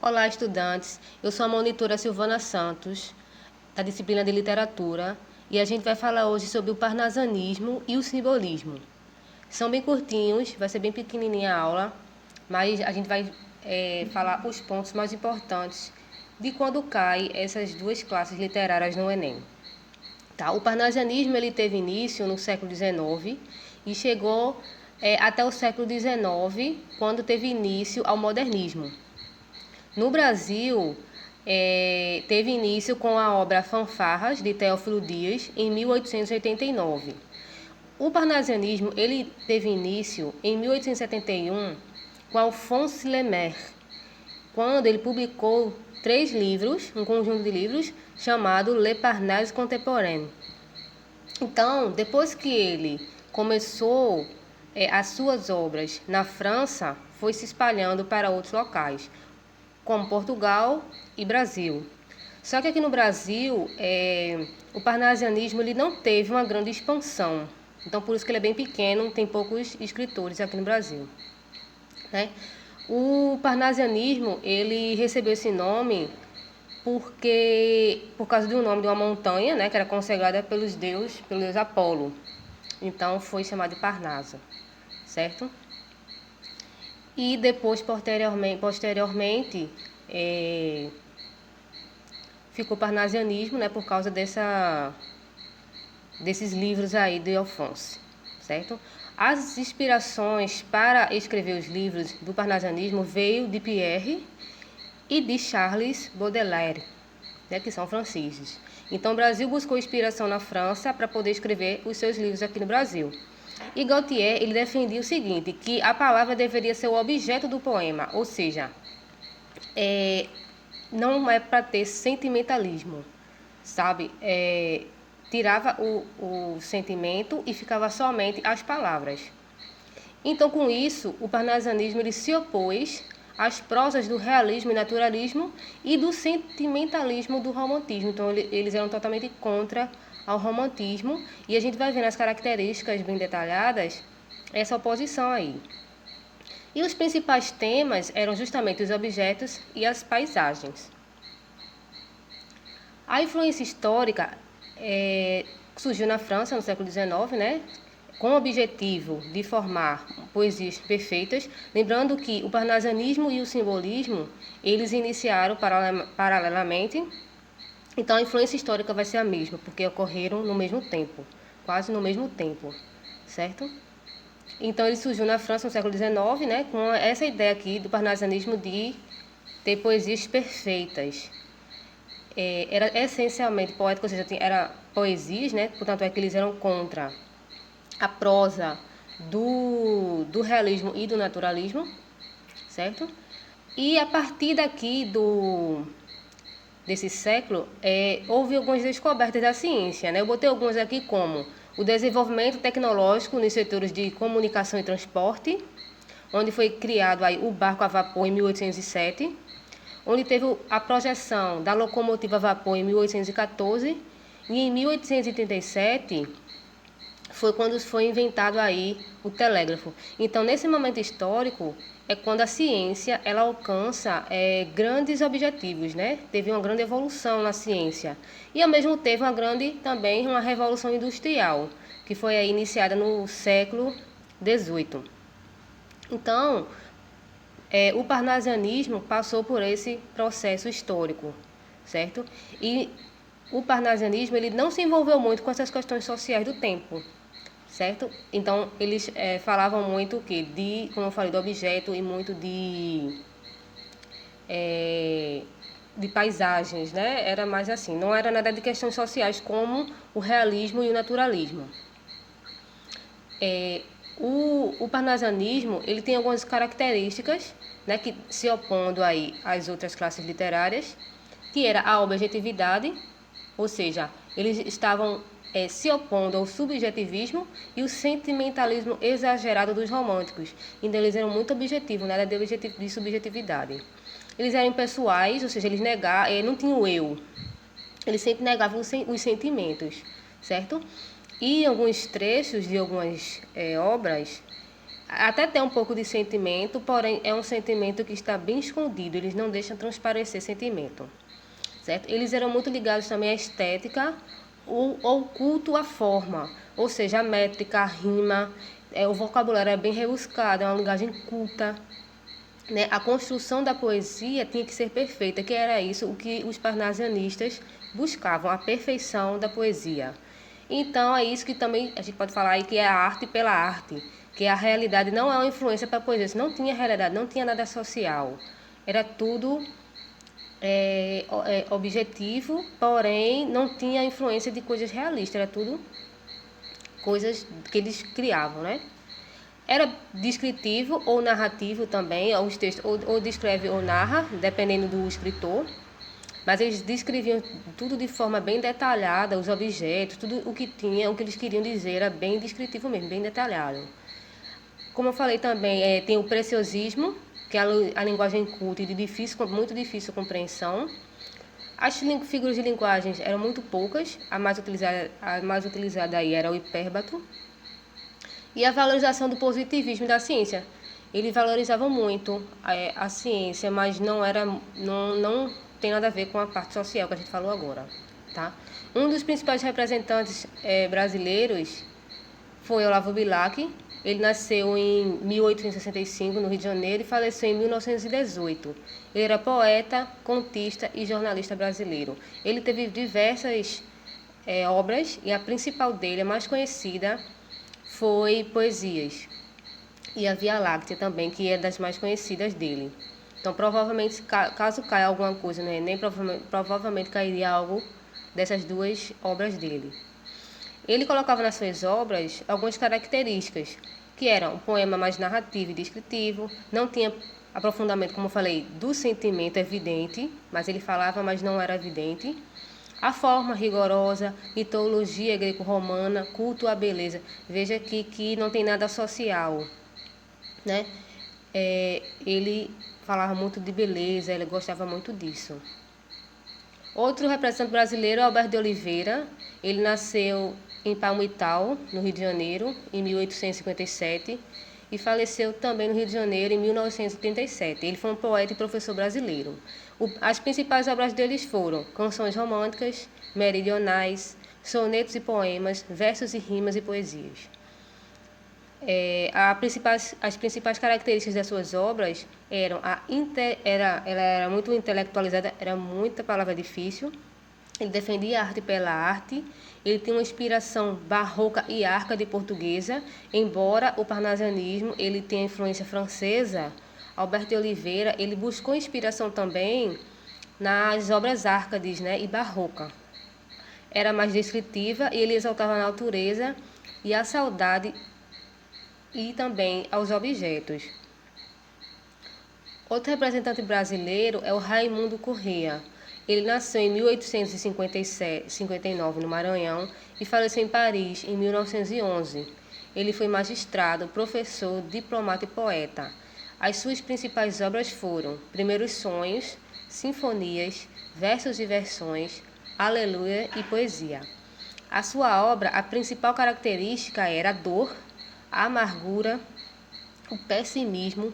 Olá, estudantes. Eu sou a monitora Silvana Santos, da disciplina de literatura, e a gente vai falar hoje sobre o parnasianismo e o simbolismo. São bem curtinhos, vai ser bem pequenininha a aula, mas a gente vai falar os pontos mais importantes de quando cai essas duas classes literárias no Enem. Tá? O parnasianismo ele teve início no século XIX e chegou até o século XIX, quando teve início ao modernismo. No Brasil, teve início com a obra Fanfarras, de Teófilo Dias, em 1889. O parnasianismo ele teve início em 1871 com Alphonse Lemaire, quando ele publicou 3 livros, um conjunto de livros, chamado Le Parnasse Contemporain. Então, depois que ele começou as suas obras na França, foi se espalhando para outros locais, como Portugal e Brasil. Só que aqui no Brasil, o parnasianismo ele não teve uma grande expansão. Então, por isso que ele é bem pequeno, tem poucos escritores aqui no Brasil. Né? O parnasianismo ele recebeu esse nome por causa do nome de uma montanha, né, que era consagrada pelo deus Apolo. Então, foi chamado de Parnasa, certo? E depois, posteriormente ficou parnasianismo, né, por causa desses livros aí de Alphonse, certo? As inspirações para escrever os livros do parnasianismo veio de Pierre e de Charles Baudelaire, né, que são franceses. Então, o Brasil buscou inspiração na França para poder escrever os seus livros aqui no Brasil. E Gautier ele defendia o seguinte, que a palavra deveria ser o objeto do poema, ou seja, não é para ter sentimentalismo, sabe? Tirava o sentimento e ficava somente as palavras. Então, com isso, o parnasianismo ele se opôs às prosas do realismo e naturalismo e do sentimentalismo do romantismo. Então, eles eram totalmente contra ao romantismo, e a gente vai ver nas características bem detalhadas essa oposição aí. E os principais temas eram justamente os objetos e as paisagens. A influência histórica surgiu na França no século XIX, né, com o objetivo de formar poesias perfeitas, lembrando que o parnasianismo e o simbolismo eles iniciaram paralelamente. Então, a influência histórica vai ser a mesma, porque ocorreram no mesmo tempo, quase no mesmo tempo, certo? Então, ele surgiu na França no século XIX, né, com essa ideia aqui do parnasianismo de ter poesias perfeitas. Era essencialmente poético, ou seja, era poesias, né, portanto é que eles eram contra a prosa do realismo e do naturalismo, certo? E a partir daqui desse século, houve algumas descobertas da ciência, né? Eu botei algumas aqui como o desenvolvimento tecnológico nos setores de comunicação e transporte, onde foi criado aí o barco a vapor em 1807, onde teve a projeção da locomotiva a vapor em 1814, e em 1837 foi quando foi inventado aí o telégrafo. Então, nesse momento histórico, é quando a ciência ela alcança grandes objetivos, né? Teve uma grande evolução na ciência. E, ao mesmo tempo, também uma revolução industrial, que foi aí iniciada no século XVIII. Então, o parnasianismo passou por esse processo histórico, certo? E o parnasianismo ele não se envolveu muito com essas questões sociais do tempo, certo? Então, eles falavam muito como eu falei, do objeto e muito de paisagens, né? Era mais assim, não era nada de questões sociais como o realismo e o naturalismo. O parnasianismo ele tem algumas características, né, que se opondo aí às outras classes literárias, que era a objetividade, ou seja, eles estavam se opondo ao subjetivismo e o sentimentalismo exagerado dos românticos. Então eles eram muito objetivos, nada de subjetividade. Eles eram impessoais, ou seja, eles não tinham o eu. Eles sempre negavam os sentimentos, certo? E em alguns trechos de algumas obras, Até tem um pouco de sentimento, porém é um sentimento que está bem escondido, eles não deixam transparecer sentimento, certo? Eles eram muito ligados também à estética, ao culto à forma, ou seja, a métrica, a rima, o vocabulário é bem rebuscado, é uma linguagem culta, né? A construção da poesia tinha que ser perfeita, que era isso o que os parnasianistas buscavam, a perfeição da poesia. Então é isso que também a gente pode falar aí que é a arte pela arte, que a realidade não é uma influência para a poesia, não tinha realidade, não tinha nada social, era tudo objetivo, porém não tinha influência de coisas realistas, era tudo coisas que eles criavam, né? Era descritivo ou narrativo também, os textos ou descreve ou narra, dependendo do escritor. Mas eles descreviam tudo de forma bem detalhada, os objetos, tudo o que tinha, o que eles queriam dizer era bem descritivo mesmo, bem detalhado. Como eu falei também, tem o preciosismo, que é a linguagem culta e de muito difícil compreensão. As figuras de linguagens eram muito poucas, a mais utilizada aí era o hipérbato. E a valorização do positivismo da ciência. Eles valorizavam muito a ciência, mas não tem nada a ver com a parte social que a gente falou agora. Tá? Um dos principais representantes brasileiros foi Olavo Bilac. Ele nasceu em 1865, no Rio de Janeiro, e faleceu em 1918. Ele era poeta, contista e jornalista brasileiro. Ele teve diversas obras, e a principal dele, a mais conhecida, foi Poesias. E a Via Láctea também, que é das mais conhecidas dele. Então, provavelmente, caso caia alguma coisa, né, nem provavelmente cairia algo dessas duas obras dele. Ele colocava nas suas obras algumas características, que eram um poema mais narrativo e descritivo, não tinha aprofundamento, como eu falei, do sentimento evidente, mas ele falava, mas não era evidente. A forma rigorosa, mitologia greco-romana, culto à beleza. Veja aqui que não tem nada social, né? Ele falava muito de beleza, ele gostava muito disso. Outro representante brasileiro é Alberto de Oliveira. Ele nasceu em Palmital, no Rio de Janeiro, em 1857 e faleceu também no Rio de Janeiro em 1937. Ele foi um poeta e professor brasileiro. As principais obras deles foram canções românticas, meridionais, sonetos e poemas, versos e rimas e poesias. As principais características das suas obras eram ela era muito intelectualizada, era muita palavra difícil. Ele defendia a arte pela arte. Ele tinha uma inspiração barroca e arcade portuguesa, embora o parnasianismo ele tenha influência francesa. Alberto de Oliveira ele buscou inspiração também nas obras arcades, né, e barroca. Era mais descritiva e ele exaltava a natureza e a saudade e também aos objetos. Outro representante brasileiro é o Raimundo Corrêa. Ele nasceu em 1859 no Maranhão e faleceu em Paris em 1911. Ele foi magistrado, professor, diplomata e poeta. As suas principais obras foram Primeiros Sonhos, Sinfonias, Versos e Versões, Aleluia e Poesia. A sua obra, a principal característica era a dor, a amargura, o pessimismo.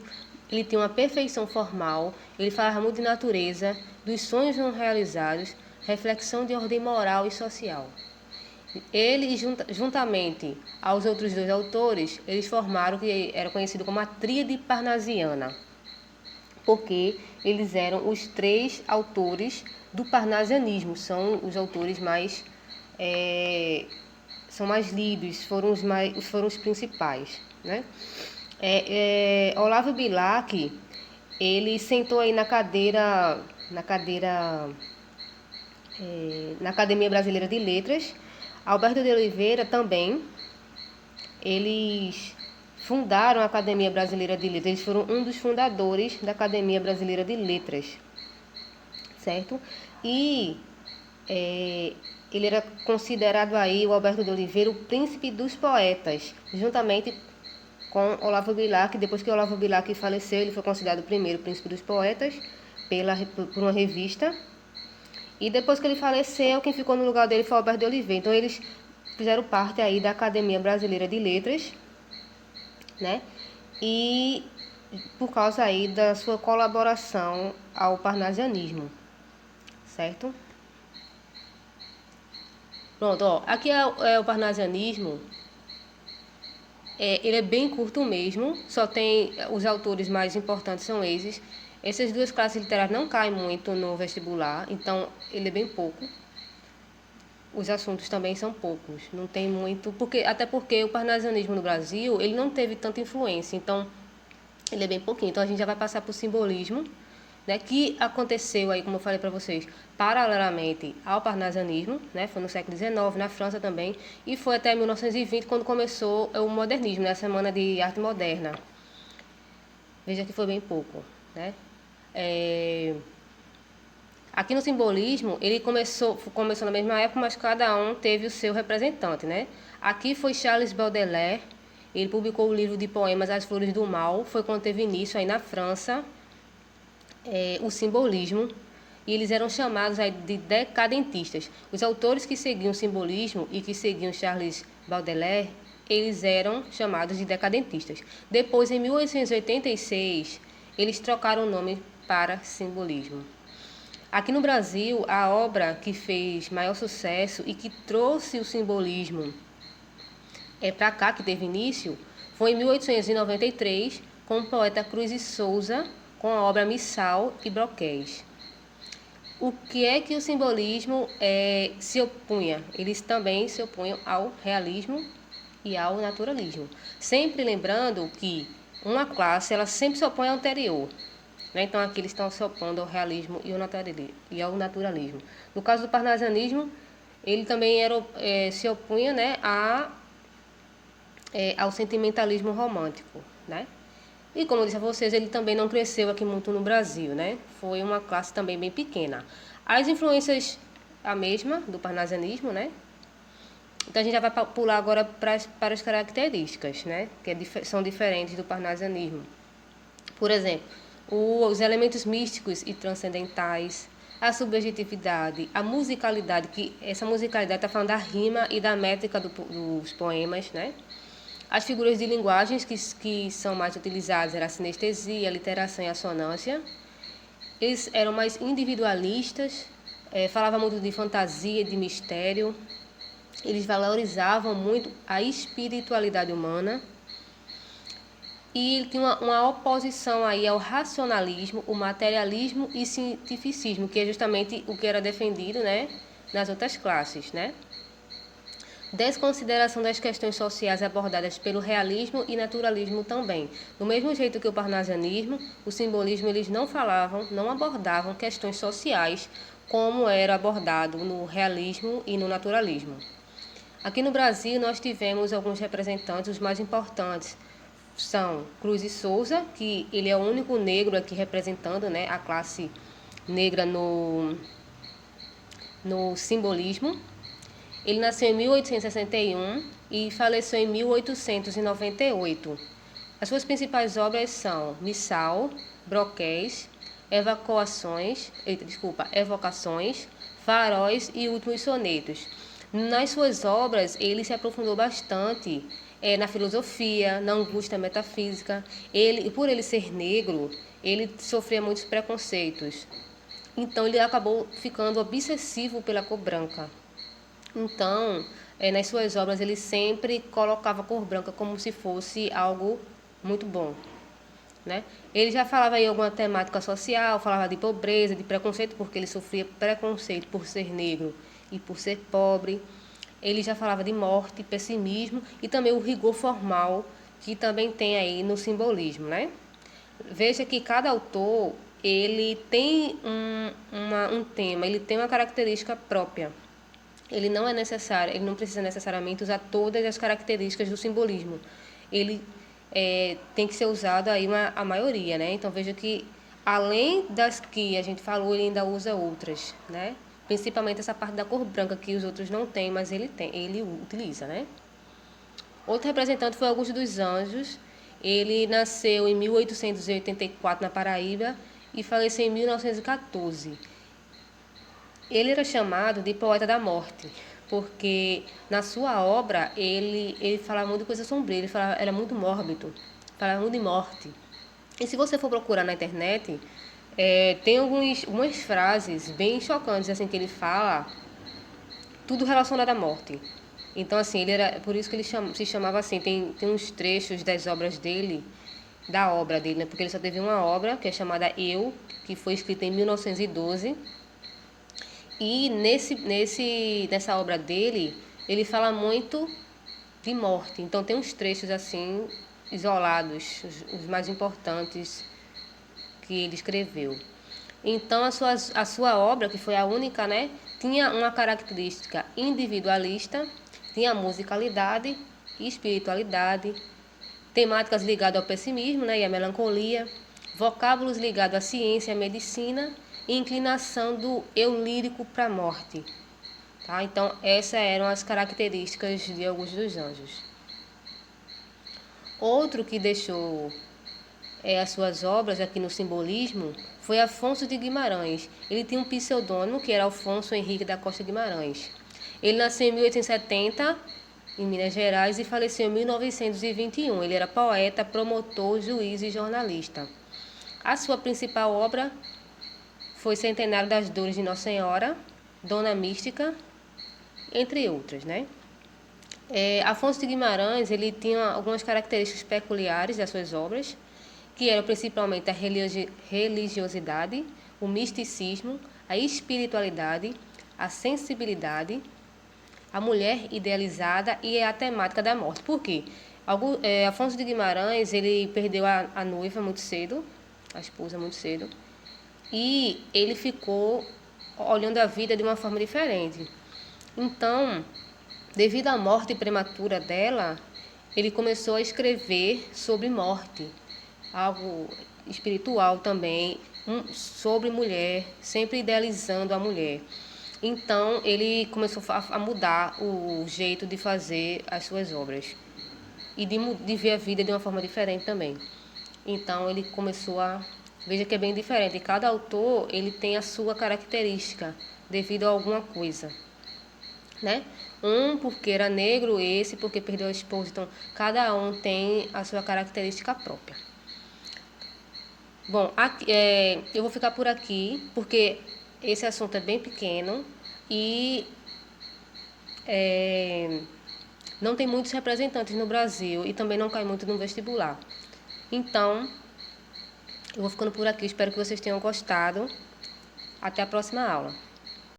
Ele tinha uma perfeição formal, ele falava muito de natureza, dos sonhos não realizados, reflexão de ordem moral e social. Ele, juntamente aos outros dois autores, eles formaram o que era conhecido como a Tríade Parnasiana, porque eles eram os três autores do parnasianismo, são os autores mais são mais lidos, foram os principais, né? Olavo Bilac, ele sentou aí na Academia Brasileira de Letras. Alberto de Oliveira também, eles fundaram a Academia Brasileira de Letras, eles foram um dos fundadores da Academia Brasileira de Letras, certo? E ele era considerado aí, o Alberto de Oliveira, o príncipe dos poetas, juntamente com Olavo Bilac. Depois que Olavo Bilac faleceu, ele foi considerado o primeiro príncipe dos poetas por uma revista. E depois que ele faleceu, quem ficou no lugar dele foi Alberto de Oliveira. Então eles fizeram parte aí da Academia Brasileira de Letras, né? e por causa aí da sua colaboração ao parnasianismo, certo? Pronto, ó, aqui é o parnasianismo. Ele é bem curto mesmo, só tem os autores mais importantes são esses. Essas duas classes literárias não caem muito no vestibular, então ele é bem pouco. Os assuntos também são poucos, não tem muito, até porque o parnasianismo no Brasil, ele não teve tanta influência, então ele é bem pouquinho. Então a gente já vai passar para o simbolismo, né, que aconteceu aí, como eu falei para vocês, paralelamente ao parnasianismo, né, foi no século XIX, na França também, e foi até 1920 quando começou o modernismo, né, a Semana de Arte Moderna. Veja que foi bem pouco, né? Aqui no simbolismo, ele começou na mesma época, mas cada um teve o seu representante, né? Aqui foi Charles Baudelaire, ele publicou o livro de poemas As Flores do Mal, foi quando teve início aí na França, o simbolismo, e eles eram chamados aí de decadentistas. Os autores que seguiam o simbolismo e que seguiam Charles Baudelaire, eles eram chamados de decadentistas. Depois, em 1886, eles trocaram o nome para simbolismo. Aqui no Brasil, a obra que fez maior sucesso e que trouxe o simbolismo para cá, que teve início, foi em 1893, com o poeta Cruz e Souza, com a obra Missal e Broquéis. O que é que o simbolismo se opunha? Eles também se opunham ao realismo e ao naturalismo. Sempre lembrando que uma classe ela sempre se opõe ao anterior. Né? Então aqui eles estão se opondo ao realismo e ao naturalismo. No caso do parnasianismo, ele também se opunha, né, ao sentimentalismo romântico, né? E como eu disse a vocês, ele também não cresceu aqui muito no Brasil, né? Foi uma classe também bem pequena. As influências, a mesma, do parnasianismo, né? Então a gente já vai pular agora para as características, né? Que são diferentes do parnasianismo. Por exemplo, os elementos místicos e transcendentais, a subjetividade, a musicalidade, que essa musicalidade está falando da rima e da métrica dos poemas, né? As figuras de linguagens que são mais utilizadas eram a sinestesia, a literação e a assonância. Eles eram mais individualistas, falavam muito de fantasia, de mistério. Eles valorizavam muito a espiritualidade humana. E tinha uma oposição aí ao racionalismo, o materialismo e cientificismo, que é justamente o que era defendido, né, nas outras classes, né? Desconsideração das questões sociais abordadas pelo realismo e naturalismo também. Do mesmo jeito que o parnasianismo, o simbolismo, eles não abordavam questões sociais como era abordado no realismo e no naturalismo. Aqui no Brasil nós tivemos alguns representantes, os mais importantes são Cruz e Souza, que ele é o único negro aqui representando, né, a classe negra no simbolismo. Ele nasceu em 1861 e faleceu em 1898. As suas principais obras são Missal, Broquéis, Evocações, Faróis e Últimos Sonetos. Nas suas obras, ele se aprofundou bastante na filosofia, na angústia metafísica. Por ele ser negro, ele sofria muitos preconceitos. Então, ele acabou ficando obsessivo pela cor branca. Então, nas suas obras, ele sempre colocava a cor branca como se fosse algo muito bom, né? Ele já falava em alguma temática social, falava de pobreza, de preconceito, porque ele sofria preconceito por ser negro e por ser pobre. Ele já falava de morte, pessimismo e também o rigor formal, que também tem aí no simbolismo, né? Veja que cada autor, ele tem um tema, ele tem uma característica própria. Ele não precisa necessariamente usar todas as características do simbolismo. Ele tem que ser usado aí a maioria, né? Então veja que além das que a gente falou, ele ainda usa outras, né? Principalmente essa parte da cor branca que os outros não têm, mas ele utiliza, né? Outro representante foi Augusto dos Anjos. Ele nasceu em 1884 na Paraíba e faleceu em 1914. Ele era chamado de poeta da morte, porque na sua obra ele falava muito de coisa sombria, era muito mórbido, falavam de morte. E se você for procurar na internet, tem algumas frases bem chocantes assim que ele fala, tudo relacionado à morte. Então, assim, ele era, por isso que ele se chamava assim. Tem uns trechos das obras dele, da obra dele, né? Porque ele só teve uma obra, que é chamada Eu, que foi escrita em 1912. E nessa obra dele, ele fala muito de morte. Então, tem uns trechos assim, isolados, os mais importantes que ele escreveu. Então, a sua obra, que foi a única, né, tinha uma característica individualista, tinha musicalidade, espiritualidade, temáticas ligadas ao pessimismo, né, e à melancolia, vocábulos ligados à ciência, à medicina e inclinação do eu lírico para a morte. Tá? Então, essas eram as características de Augusto dos Anjos. Outro que deixou as suas obras aqui no simbolismo foi Afonso de Guimarães. Ele tinha um pseudônimo que era Alfonso Henrique da Costa Guimarães. Ele nasceu em 1870 em Minas Gerais e faleceu em 1921. Ele era poeta, promotor, juiz e jornalista. A sua principal obra foi Centenário das Dores de Nossa Senhora, Dona Mística, entre outras, né? Afonso de Guimarães ele tinha algumas características peculiares das suas obras, que eram principalmente a religiosidade, o misticismo, a espiritualidade, a sensibilidade, a mulher idealizada e a temática da morte. Por quê? Afonso de Guimarães ele perdeu a noiva muito cedo, a esposa muito cedo, e ele ficou olhando a vida de uma forma diferente. Então, devido à morte prematura dela, ele começou a escrever sobre morte, algo espiritual também, sobre mulher, sempre idealizando a mulher. Então, ele começou a mudar o jeito de fazer as suas obras e de ver a vida de uma forma diferente também. Então, ele começou a... Veja que é bem diferente. Cada autor ele tem a sua característica devido a alguma coisa, né? Um porque era negro, esse porque perdeu a esposa. Então, cada um tem a sua característica própria. Bom, aqui, eu vou ficar por aqui, porque esse assunto é bem pequeno e não tem muitos representantes no Brasil e também não cai muito no vestibular. Então, eu vou ficando por aqui. Espero que vocês tenham gostado. Até a próxima aula.